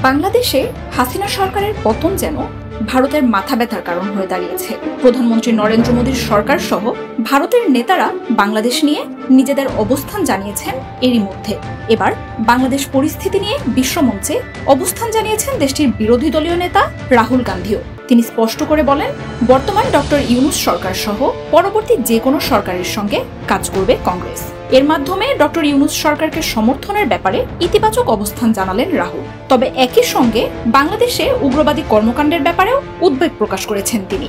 বাংলাদেশে হাসিনা সরকারের পতন যেন ভারতের মাথা ব্যথার কারণ হয়ে দাঁড়িয়েছে। প্রধানমন্ত্রী নরেন্দ্র মোদীর সরকার সহ ভারতের নেতারা বাংলাদেশ নিয়ে নিজেদের অবস্থান জানিয়েছেন। এরই মধ্যে এবার বাংলাদেশ পরিস্থিতি নিয়ে বিশ্বমঞ্চে অবস্থান জানিয়েছেন দেশটির বিরোধী দলীয় নেতা রাহুল গান্ধীও। তিনি স্পষ্ট করে বলেন, বর্তমান ডক্টর ইউনূস সরকার সহ পরবর্তী যে কোনো সরকারের সঙ্গে কাজ করবে কংগ্রেস। এর মাধ্যমে ডক্টর ইউনূস সরকারকে সমর্থনের ব্যাপারে ইতিবাচক অবস্থান জানালেন রাহুল। তবে একই সঙ্গে বাংলাদেশে উগ্রবাদী কর্মকাণ্ডের ব্যাপারেও উদ্বেগ প্রকাশ করেছেন তিনি।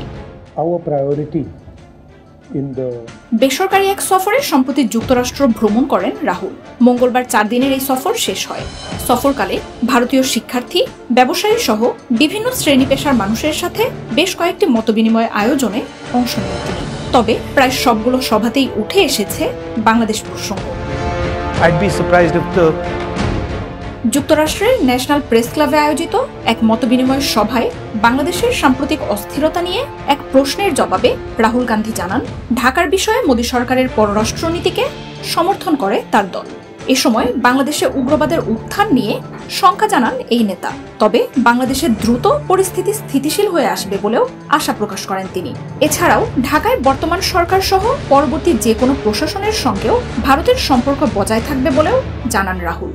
বেসরকারি এক সফরে সম্প্রতি যুক্তরাষ্ট্র ভ্রমণ করেন রাহুল। মঙ্গলবার 4 দিনের এই সফর শেষ হয়। সফরকালে ভারতীয় শিক্ষার্থী, ব্যবসায়ী সহ বিভিন্ন শ্রেণী পেশার মানুষের সাথে বেশ কয়েকটি মতবিনিময় আয়োজনে অংশ নেন তিনি। তবে প্রায় সবগুলো সভাতেই উঠে এসেছে বাংলাদেশ প্রসঙ্গ। যুক্তরাষ্ট্রের ন্যাশনাল প্রেস ক্লাবে আয়োজিত এক মতবিনিময় সভায় বাংলাদেশের সাম্প্রতিক অস্থিরতা নিয়ে এক প্রশ্নের জবাবে রাহুল গান্ধী জানান, ঢাকার বিষয়ে মোদী সরকারের পররাষ্ট্রনীতিকে সমর্থন করে তার দল। এ সময় বাংলাদেশে উগ্রবাদের উত্থান নিয়ে শঙ্কা জানান এই নেতা। তবে বাংলাদেশে দ্রুত পরিস্থিতি স্থিতিশীল হয়ে আসবে বলেও আশা প্রকাশ করেন তিনি। এছাড়াও ঢাকায় বর্তমান সরকার সহ পরবর্তী যে কোনো প্রশাসনের সঙ্গেও ভারতের সম্পর্ক বজায় থাকবে বলেও জানান রাহুল।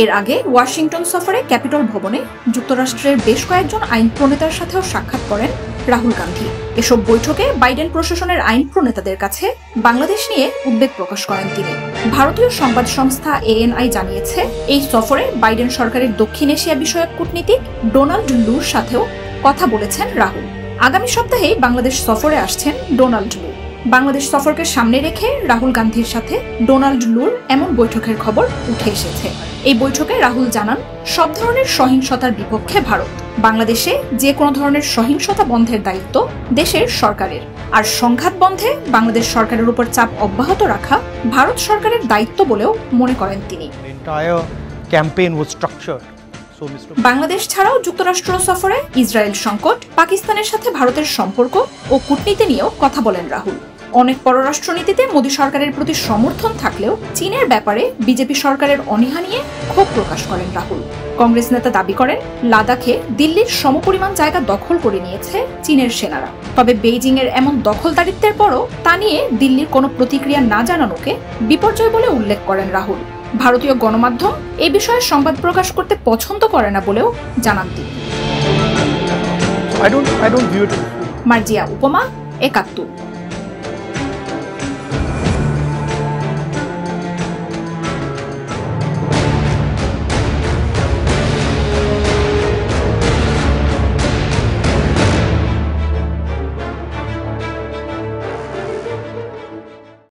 এর আগে ওয়াশিংটন সফরে ক্যাপিটল ভবনে যুক্তরাষ্ট্রের বেশ কয়েকজন আইন প্রণেতার সাথেও সাক্ষাৎ করেন রাহুল গান্ধী। এসব বৈঠকে বাইডেন প্রশাসনের আইন প্রণেতাদের কাছে বাংলাদেশ নিয়ে উদ্বেগ প্রকাশ করেন তিনি। ভারতীয় সংবাদ সংস্থা ANI জানিয়েছে, এই সফরে বাইডেন সরকারের দক্ষিণ এশিয়া বিষয়ক কূটনীতিক ডোনাল্ড লুর সাথেও কথা বলেছেন রাহুল। আগামী সপ্তাহে বাংলাদেশ সফরে আসছেন ডোনাল্ড লু। বাংলাদেশ সফরকে সামনে রেখে রাহুল গান্ধীর সাথে ডোনাল্ড লুর এমন বৈঠকের খবর উঠে এসেছে। এই বৈঠকে রাহুল জানান, সব ধরনের সহিংসতার বিপক্ষে ভারত। বাংলাদেশে যে কোনো ধরনের সহিংসতা বন্ধের দায়িত্ব দেশের সরকারের, আর সংঘাত বন্ধে বাংলাদেশ সরকারের উপর চাপ অব্যাহত রাখা ভারত সরকারের দায়িত্ব বলেও মনে করেন তিনি। বাংলাদেশ ছাড়াও যুক্তরাষ্ট্র সফরে ইসরায়েল সংকট, পাকিস্তানের সাথে ভারতের সম্পর্ক ও কূটনীতি নিয়েও কথা বলেন রাহুল। অনেক পররাষ্ট্রনীতিতে মোদী সরকারের প্রতি সমর্থন থাকলেও চীনের ব্যাপারে বিজেপি সরকারের অনীহা নিয়ে ক্ষোভ প্রকাশ করেন রাহুল। কংগ্রেস নেতা দাবি করেন, লাদাখে দিল্লির সমপরিমাণ জায়গা দখল করে নিয়েছে চীনের সেনারা। তবে বেইজিং এর এমন দখলদারিত্বের পরও তা নিয়ে দিল্লির কোনো প্রতিক্রিয়া না জানানোকে বিপর্যয় বলে উল্লেখ করেন রাহুল। ভারতীয় গণমাধ্যম এ বিষয়ে সংবাদ প্রকাশ করতে পছন্দ করে না বলেও জানান তিনি। মার্জিয়া উপমা, ৭১।